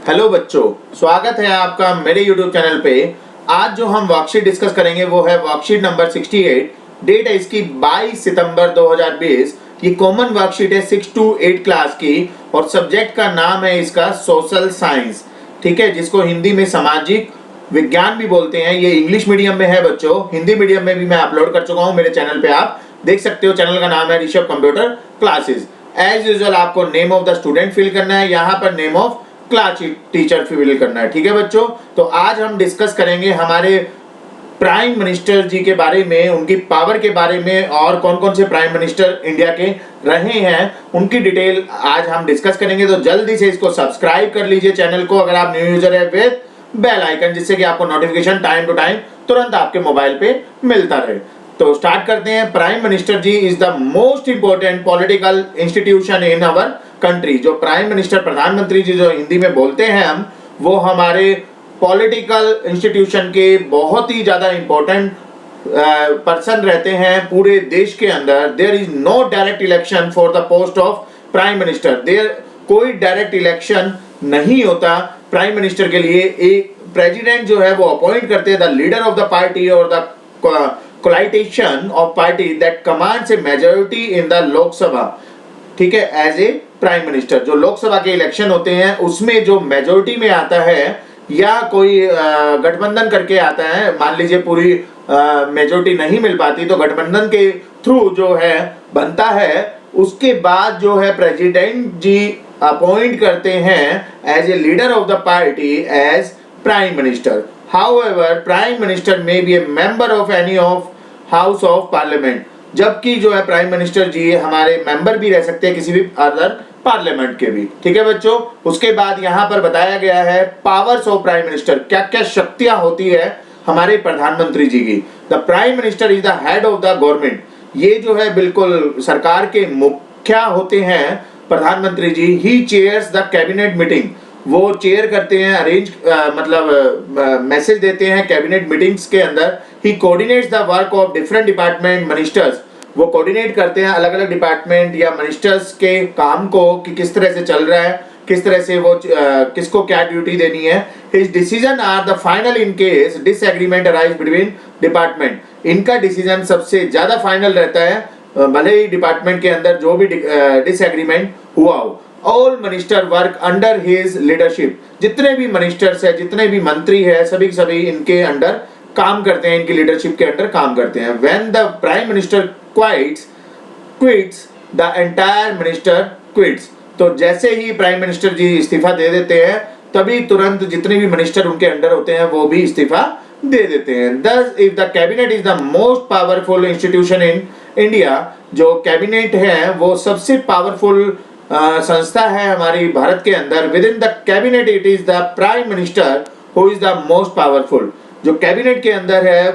Hello बच्चों, स्वागत है आपका मेरे YouTube चैनल पे। आज जो हम वर्कशीट डिस्कस करेंगे वो है वर्कशीट नंबर 68। डेट है इसकी 22 सितंबर 2020। ये कॉमन वर्कशीट है 6 to 8 क्लास की और सब्जेक्ट का नाम है इसका सोशल साइंस, ठीक है, जिसको हिंदी में सामाजिक विज्ञान भी बोलते हैं। ये इंग्लिश मीडियम में है बच्चों, हिंदी मीडियम में भी मैं अपलोड कर चुका हूँ मेरे चैनल पे, आप देख सकते हो। चैनल का नाम है Rishabh computer classes. As usual आपको name of the student fill करना है, यहाँ पर name of class teacher fill करना है, ठीक है बच्चों। तो आज हम डिस्कस करेंगे हमारे प्राइम मिनिस्टर जी के बारे में, उनकी पावर के बारे में और कौन कौन से प्राइम मिनिस्टर इंडिया के रहे हैं उनकी डिटेल आज हम डिस्कस करेंगे। तो जल्दी से इसको सब्सक्राइब कर लीजिए चैनल को अगर आप न्यू यूजर है, विद बेल आइकन, जिससे कि आपको नोटिफिकेशन टाइम टू टाइम तुरंत आपके मोबाइल पे मिलता रहे। तो स्टार्ट करते हैं। Prime minister ji is the most important political institution in our country. जो प्राइम मिनिस्टर, प्रधानमंत्री जी जो हिंदी में बोलते हैं हम, वो हमारे पॉलिटिकल इंस्टीट्यूशन के बहुत ही ज्यादा इंपॉर्टेंट पर्सन रहते हैं पूरे देश के अंदर। There is no direct election for the post of prime minister. There कोई डायरेक्ट इलेक्शन नहीं होता प्राइम मिनिस्टर के लिए। एक प्रेसिडेंट जो है वो अपॉइंट करते हैं the leader of the party और the coalition of party that commands a majority in the Lok Sabha, ठीक है, एज ए प्राइम मिनिस्टर। जो लोकसभा के इलेक्शन होते हैं उसमें जो मेजॉरिटी में आता है या कोई गठबंधन करके आता है, मान लीजिए पूरी मेजॉरिटी नहीं मिल पाती तो गठबंधन के थ्रू जो है बनता है, उसके बाद जो है प्रेसिडेंट जी अपॉइंट करते हैं as a leader of the party as prime minister. However, prime minister may be a member of any of house of parliament, जबकि जो है प्राइम मिनिस्टर जी हमारे मेंबर भी रह सकते हैं किसी भी अदर पार्लियामेंट के भी, ठीक है बच्चों। उसके बाद यहाँ पर बताया गया है पावर्स ऑफ प्राइम मिनिस्टर, क्या क्या शक्तियां होती है हमारे प्रधानमंत्री जी की। The prime minister is the head of the government. ये जो है बिल्कुल सरकार के मुखिया होते हैं प्रधानमंत्री जी। ही चेयर्स द कैबिनेट मीटिंग, वो चेयर करते हैं, अरेंज मैसेज देते हैं कैबिनेट मीटिंग्स के अंदर। He coordinates the work of different department ministers, वो कोऑर्डिनेट करते हैं अलग अलग डिपार्टमेंट या मिनिस्टर्स के काम को कि किस तरह से चल रहा है, किस तरह से वो किसको क्या ड्यूटी देनी है। His decision are the final in case disagreement arise between department. इनका डिसीजन सबसे ज्यादा फाइनल रहता है भले ही डिपार्टमेंट के अंदर जो भी डिसएग्रीमेंट हुआ हो। All minister work under his leadership, जितने भी मिनिस्टर्स है, जितने भी मंत्री है, सभी सभी इनके अंडर काम करते हैं, इनकी लीडरशिप के अंडर काम करते हैं। When the prime minister quits the entire minister quits, तो जैसे ही प्राइम मिनिस्टर जी इस्तीफा दे देते हैं तभी तुरंत जितने भी मिनिस्टर उनके अंडर होते हैं वो भी इस्तीफा दे देते हैं। Thus, if the cabinet is the most powerful institution in India, जो कैबिनेट है वो सबसे पावरफुल संस्था है हमारी भारत के अंदर। With in the cabinet it is the prime minister who is the most powerful. जो कैबिनेट के अंदर है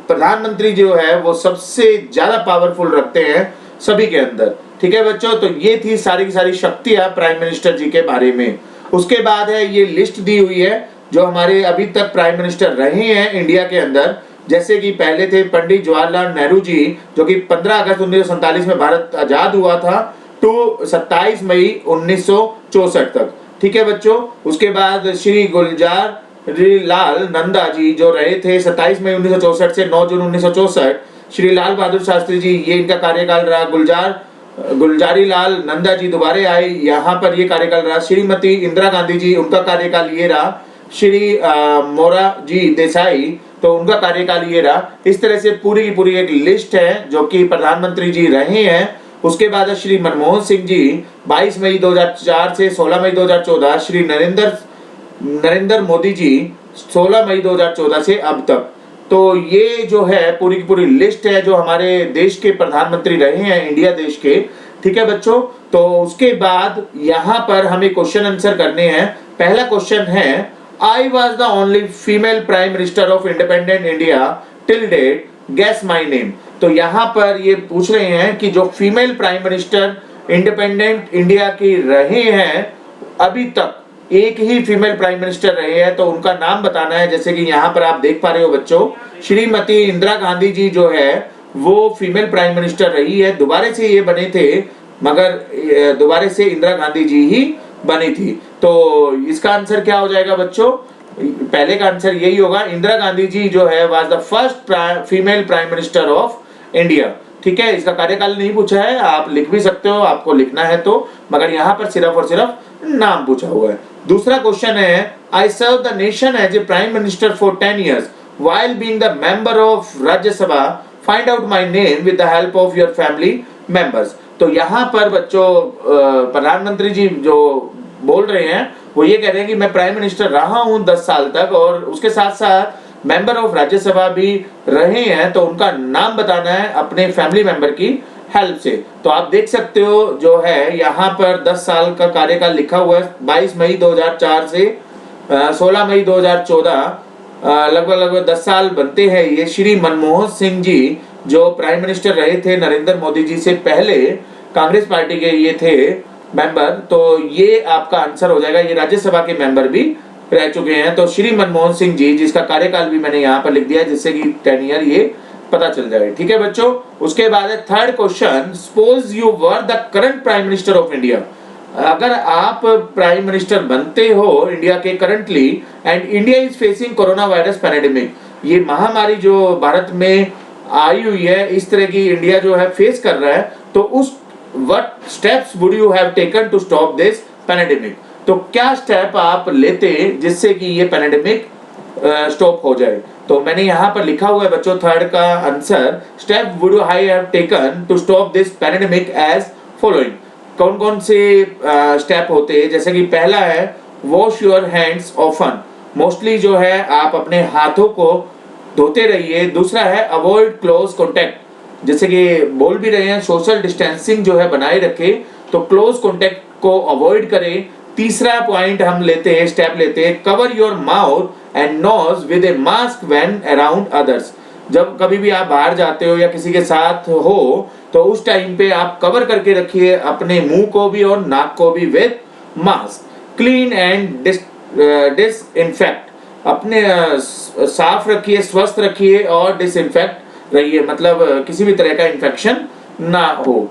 प्रधानमंत्री जो है वो सबसे ज्यादा पावरफुल रखते हैं सभी के अंदर, ठीक है बच्चों। तो ये थी सारी की सारी शक्तियां प्राइम मिनिस्टर जी के बारे में। उसके बाद है ये लिस्ट दी हुई है जो हमारे अभी तक प्राइम मिनिस्टर रहे हैं इंडिया के अंदर। जैसे कि पहले थे पंडित जवाहरलाल नेहरू जी, जो कि 15 अगस्त 1947 में भारत आजाद हुआ था टू 27 मई 1964 तक, ठीक है बच्चों। उसके बाद श्री गुलजार लाल नंदा जी जो रहे थे 27 मई 1964 से 9 जून 1964। श्री लाल बहादुर शास्त्री जी, ये इनका कार्यकाल रहा। गुलजारी लाल नंदा जी दोबारा आए, यहाँ पर ये कार्यकाल रहा। श्रीमती इंदिरा गांधी जी, उनका कार्यकाल ये रहा। श्री मोरा जी देसाई, तो उनका कार्यकाल ये रहा। इस तरह से पूरी की पूरी एक लिस्ट है जो कि प्रधानमंत्री जी रहे हैं। उसके बाद श्री मनमोहन सिंह जी 22 मई 2004 से 16 मई 2014। श्री नरेंद्र मोदी जी 16 मई 2014 से अब तक। तो ये जो है पूरी की पूरी लिस्ट है जो हमारे देश के प्रधानमंत्री रहे हैं इंडिया देश के, ठीक है बच्चों। तो उसके बाद यहाँ पर हमें क्वेश्चन आंसर करने हैं। पहला क्वेश्चन है, I was the only female prime minister of independent India till date, guess my name. तो यहाँ पर ये पूछ रहे हैं कि जो female prime minister independent India की रहे हैं अभी तक, एक ही फीमेल प्राइम मिनिस्टर रहे हैं, तो उनका नाम बताना है। जैसे कि यहाँ पर आप देख पा रहे हो बच्चों, श्रीमती इंदिरा गांधी जी जो है वो फीमेल प्राइम मिनिस्टर रही है। दोबारा से ये बने थे मगर दोबारा से इंदिरा गांधी जी ही बनी थी। तो इसका आंसर क्या हो जाएगा बच्चों? पहले का आंसर यही होगा, इंदिरा गांधी जी जो है was the first female prime minister of India. ठीक है, इसका कार्यकाल नहीं पूछा है, आप लिख भी सकते हो, आपको लिखना है तो, मगर यहाँ पर सिर्फ और सिर्फ नाम पूछा हुआ है। दूसरा क्वेश्चन है, I serve the nation as a prime minister for 10 years while being the member of Rajya Sabha, find out my name with the help of your family members। तो यहाँ पर बच्चों प्रधानमंत्री जी जो बोल रहे हैं वो ये कह रहे हैं कि मैं प्राइम मिनिस्टर रहा हूँ 10 साल तक और उसके साथ साथ मेंबर ऑफ राज्यसभा भी रहे हैं, तो उनका नाम बताना है अपने फैमिली मेंबर की हेल्प से। तो आप देख सकते हो जो है यहाँ पर 10 साल का कार्यकाल लिखा हुआ है, 22 मई 2004 से 16 मई 2014, लगभग 10 साल बनते हैं। ये श्री मनमोहन सिंह जी जो प्राइम मिनिस्टर रहे थे नरेंद्र मोदी जी से पहले, कांग्रेस पार्टी के ये थे मेंबर, तो ये आपका आंसर हो जाएगा। ये राज्यसभा के मेंबर भी रह चुके हैं, तो श्री मनमोहन सिंह जी, जिसका कार्यकाल भी मैंने यहाँ पर लिख दिया जिससे कि 10 ईयर ये पता चल जाए। ठीक है बच्चों, उसके बाद है third question, suppose you were the current prime minister of India. अगर आप प्राइम मिनिस्टर बनते हो इंडिया के currently, and India is facing corona virus pandemic, ये महामारी जो भारत में आई हुई है, इस तरह की इंडिया जो है फेस कर रहा है, तो उस what steps would you have taken to stop this pandemic. तो क्या स्टेप आप लेते जिससे कि ये पैंडेमिक स्टॉप हो जाए। तो मैंने यहाँ पर लिखा हुआ है बच्चों थर्ड का answer, step would I have taken to stop this pandemic as following. कौन कौन से स्टेप होते हैं, जैसे कि पहला है wash your hands often, mostly जो है आप अपने हाथों को धोते रहिए। दूसरा है अवॉइड क्लोज कॉन्टेक्ट, जैसे कि बोल भी रहे हैं सोशल डिस्टेंसिंग जो है बनाए रखे, तो क्लोज कॉन्टेक्ट को अवॉइड करें। तीसरा पॉइंट हम लेते हैं, स्टेप लेते हैं, cover your mouth and nose with a mask when around others. जब कभी भी आप बाहर जाते हो या किसी के साथ हो तो उस टाइम पे आप कवर करके रखिए अपने मुंह को भी और नाक को भी with mask. Clean and disinfect, अपने साफ रखिए, स्वस्थ रखिए और डिसइंफेक्ट रहिए, मतलब किसी भी तरह का इन्फेक्शन ना हो।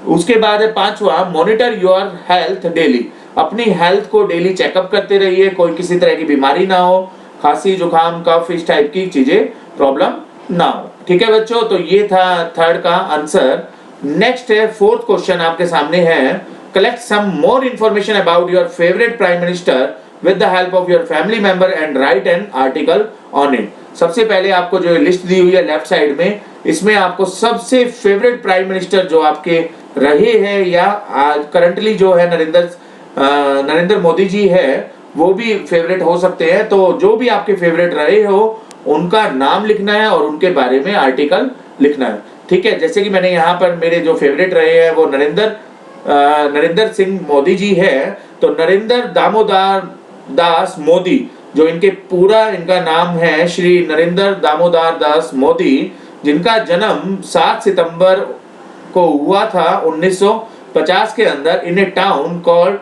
उसके बाद है पांचवा, मॉनिटर योर हेल्थ डेली, अपनी हेल्थ को डेली चेकअप करते रहिए, कोई किसी तरह की बीमारी ना हो, खांसी जुकाम कफ इस टाइप की चीजें प्रॉब्लम ना हो। ठीक है बच्चों, तो ये था थर्ड का आंसर। नेक्स्ट है फोर्थ क्वेश्चन आपके सामने है, collect some more information about your favourite prime minister with the help of your family member and write an article on it. सबसे पहले आपको जो लिस्ट दी हुई है लेफ्ट साइड में, इसमें आपको सबसे फेवरेट प्राइम मिनिस्टर जो आपके रहे हैं या करंटली जो है नरेंद्र मोदी जी है, वो भी फेवरेट हो सकते हैं। तो जो भी आपके फेवरेट रहे हो उनका नाम लिखना है और उनके बारे में आर्टिकल लिखना है। ठीक है, जैसे कि मैंने यहाँ पर मेरे जो फेवरेट रहे हैं वो नरेंद्र सिंह मोदी जी है, तो नरेंद्र दामोदर दास मोदी, जो इनका नाम है श्री नरेंद्र दामोदर दास मोदी, जिनका जन्म 7 सितंबर को हुआ था 1950 के अंदर in a town called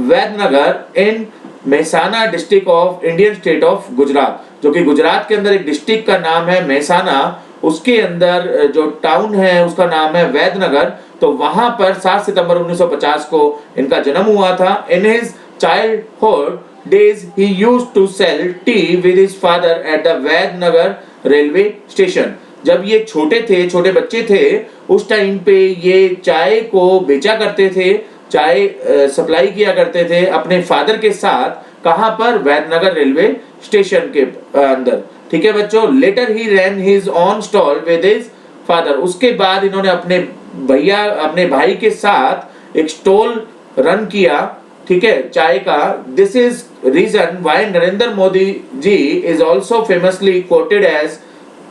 Vadnagar in Mehsana district of Indian state of Gujarat, जो कि गुजरात के अंदर एक डिस्ट्रिक्ट का नाम है मेहसाना, उसके अंदर जो टाउन है उसका नाम है वैदनगर। तो वहां पर 7 सितंबर 1950 को इनका जन्म हुआ था। In his childhood days he used to sell tea with his father at the Vadnagar railway station. जब ये छोटे बच्चे थे उस टाइम पे ये चाय को बेचा करते थे, चाय सप्लाई किया करते थे अपने फादर के साथ। कहां पर? वैदनगर रेलवे स्टेशन के अंदर। ठीक है बच्चों, later he ran his own stall with his father, उसके बाद इन्होंने अपने भाई के साथ एक स्टॉल रन किया, ठीक है, चाय का। This is reason why Narendra Modi ji is also famously quoted as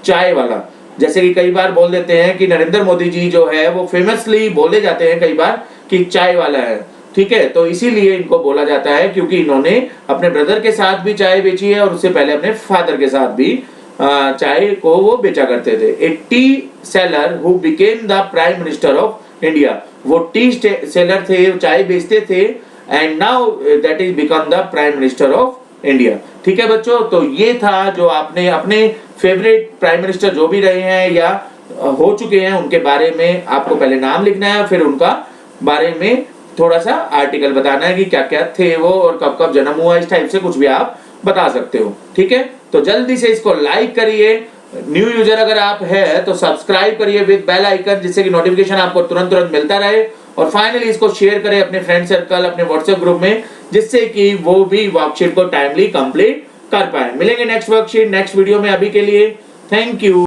chai wala. जैसे कि कई बार बोल देते हैं कि नरेंद्र मोदी जी जो है वो फेमसली बोले जाते हैं कई बार कि चाय वाला है। ठीक है, तो इसीलिए इनको बोला जाता है क्योंकि इन्होंने अपने ब्रदर के साथ भी चाय बेची है और उससे पहले अपने फादर के साथ भी चाय को वो बेचा करते थे। A T seller who became the prime minister of India, वो टी सेलर थे, चाय बेचते थे, and now that is become the prime minister of India. ठीक है बच्चों, तो ये था जो आपने अपने फेवरेट प्राइम मिनिस्टर जो भी रहे हैं या हो चुके हैं उनके बारे में आपको पहले नाम लिखना है, फिर उनका बारे में थोड़ा सा आर्टिकल बताना है कि क्या क्या थे वो और कब कब जन्म हुआ, इस टाइप से कुछ भी आप बता सकते हो। ठीक है, तो जल्दी से इसको लाइक करिए। न्यू यूजर अगर आप है तो सब्सक्राइब करिए विद बेल आइकन, जिससे कि नोटिफिकेशन आपको तुरंत तुरंत मिलता रहे। और फाइनली इसको शेयर करें अपने फ्रेंड सर्कल, अपने व्हाट्सएप ग्रुप में, जिससे कि वो भी वर्कशीट को टाइमली कंप्लीट कर पाए। मिलेंगे नेक्स्ट वर्कशीट नेक्स्ट वीडियो में। अभी के लिए थैंक यू।